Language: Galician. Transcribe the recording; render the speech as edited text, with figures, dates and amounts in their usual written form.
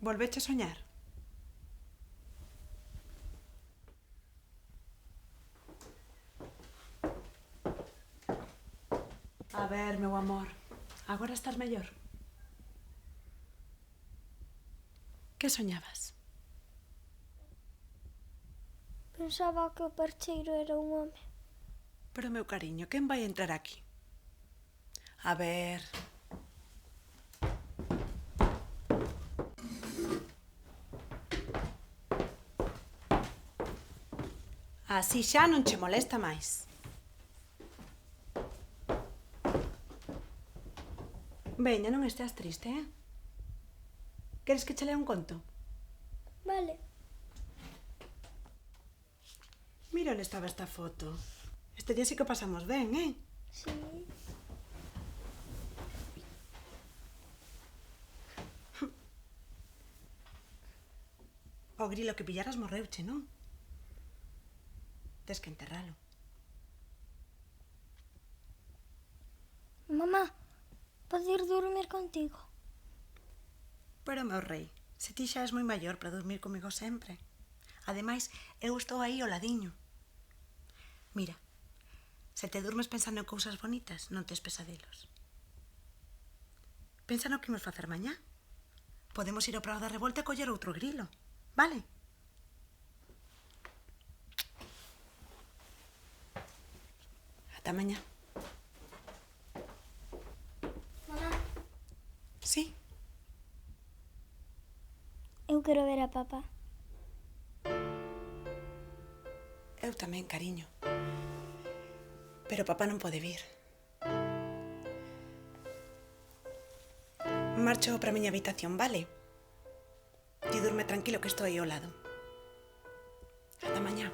Volveche soñar? A ver, meu amor, agora estás mellor? Que soñabas? Pensaba que o percheiro era un home. Pero, meu cariño, quen vai entrar aquí? A ver... Así xa non che molesta máis. Veña, non esteas triste, eh? Queres que che lea un conto? Vale. Mira onde estaba esta foto. Este día sí que pasamos ben, eh? Sí. O grilo que pillaras morreuche, non? Tes que enterralo. Mamá, podo ir dormir contigo? Pero, meu rei, se ti xa és moi maior para dormir comigo sempre. Ademais, eu estou aí ao ladiño. Mira, se te durmes pensando en cousas bonitas, non tes pesadelos. Pensa no que imos facer mañá. Podemos ir ao Prado da Revolta e coller outro grilo, vale? Ata mañá. Mamá, Sí? eu quero ver a papá. Eu tamén, cariño. Pero papá non pode vir. Marcho para a miña habitación, vale? Ti durme tranquilo que estou aí ao lado. Ata mañá.